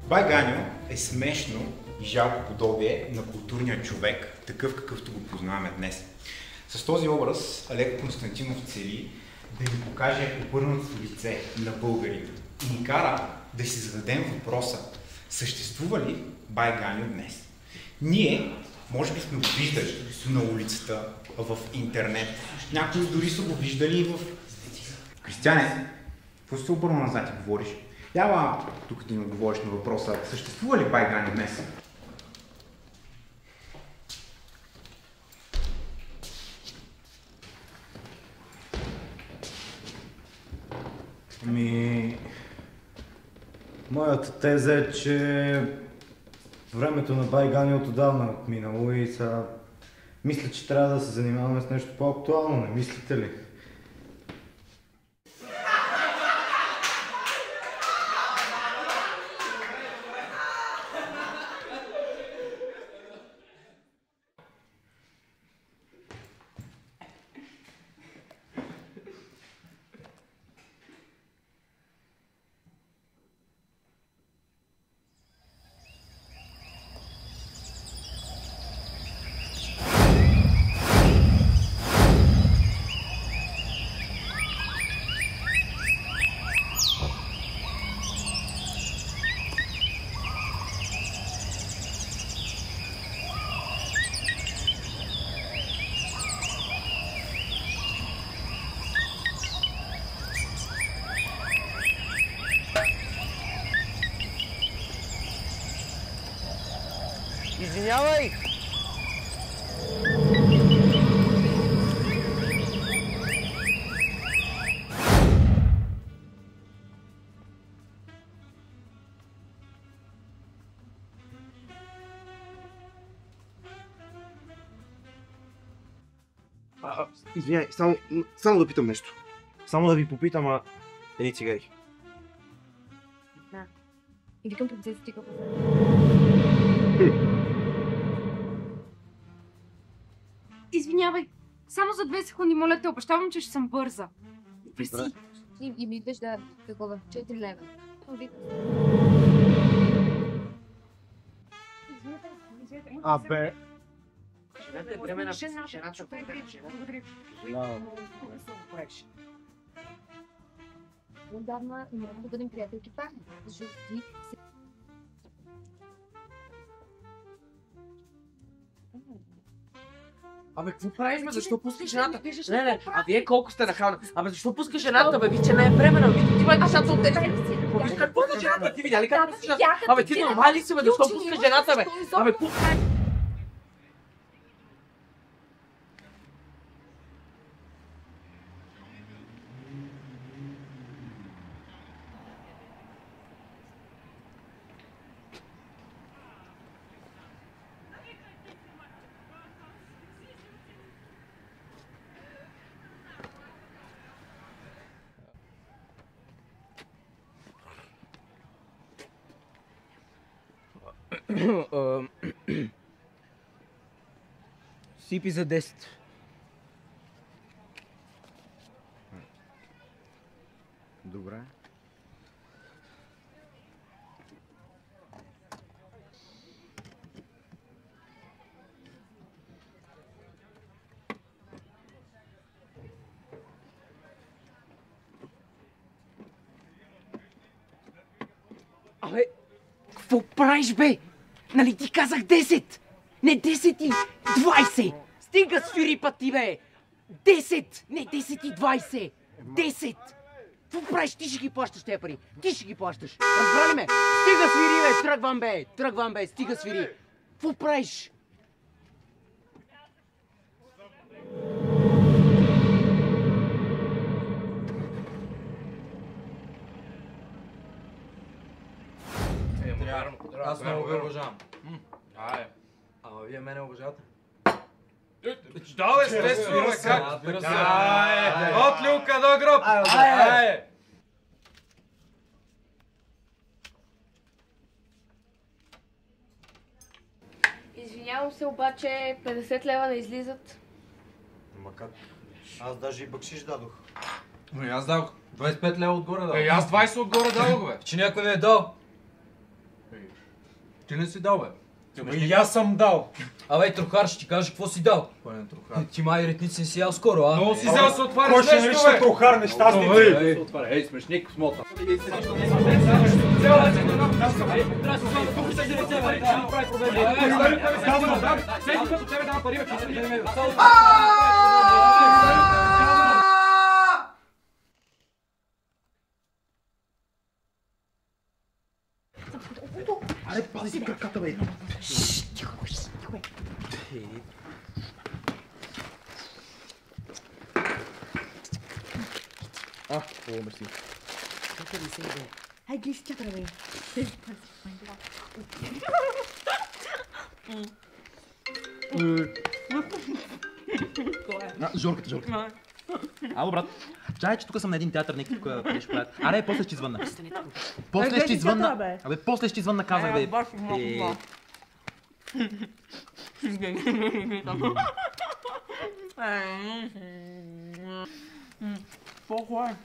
Бай Ганьо е смешно и жалко подобие на културния човек, такъв какъвто го познаваме днес. С този образ Алеко Константинов цели да ни покаже обърнатото лице на българина и ни кара да си зададем въпроса: съществува ли Бай Ганьо днес? Ние, може би сме го виждали на улицата, в интернет, някои дори са го виждали в... Кристияне, какво се обърна назад и говориш? Ява, тук ти ми говориш на въпроса: съществува ли Бай Ганьо днес? Моята теза е, че времето на Бай Ганьо отдавна е отминало и сега мисля, че трябва да се занимаваме с нещо по-актуално, не мислите ли? Извинявай! Извинявай, само да питам нещо. Само да ви попитам, едни цигари. Да. И викам принцесата ти какво. Извинявай, само за 2 секунди, моля те, обещавам, че ще съм бърза. Преси. И ми идваш да такова, 4 лева. Абе... Жената е бремена. Отдавна не можем да бъдем приятелки пак, защото ти се... Абе, какво правиш, бе? Защо пускаш жената? Не, а вие колко сте нахална? Абе, защо пускаш жената, бе? Вие, не е бремена, вие ти май децата от тези. Виж как пускаш жената? Ти видя ли как пускаш жената? Абе, ти нормални си, бе? Защо пускаш жената, бе? Абе, какво правиш? Сипи за 10. Добре. Абе, какво правиш, бе? Нали ти казах 10? Не 10 и 20! Стига свири пъти, бе! 10! Не 10 и 20! 10! Какво правиш? Ти ще ги плащаш тези пари! Ти ще ги плащаш! Разбрали ме? Стига свири, бе! Тръгвам, бе! Тръгвам, бе! Стига свири! Какво правиш? Аз много ви уважавам. Ама вие мене уважавате? Да, естествено, бе, как? От люка до гроб! Извинявам се, обаче 50 лева не излизат. Ма как? Аз даже и бакшиш дадох. Ами аз дадох 25 лева отгоре дадох. Аз 20 отгоре дадох, бе. Че някой не е дал. Ти не си дал, бе. И аз съм дал. Абе, трохар, ще ти кажа какво си дал. Пълен трохар. Ти май ретници не си ял скоро, а? Много си взел се отваряш Кой ще нещо, нарича бе! трохар нещастници? Ей, ей, смешник, смота. Аре, пази си краката, бе! О, мерси. Ай, гледай си чакра, бе. Жорката. Ало, брат. Чай, че тук съм на един театър, нека тук нещо правят. Аре, после ще звънна. После ще звънна. Абе, после ще звънна, казах, бе. Какво е?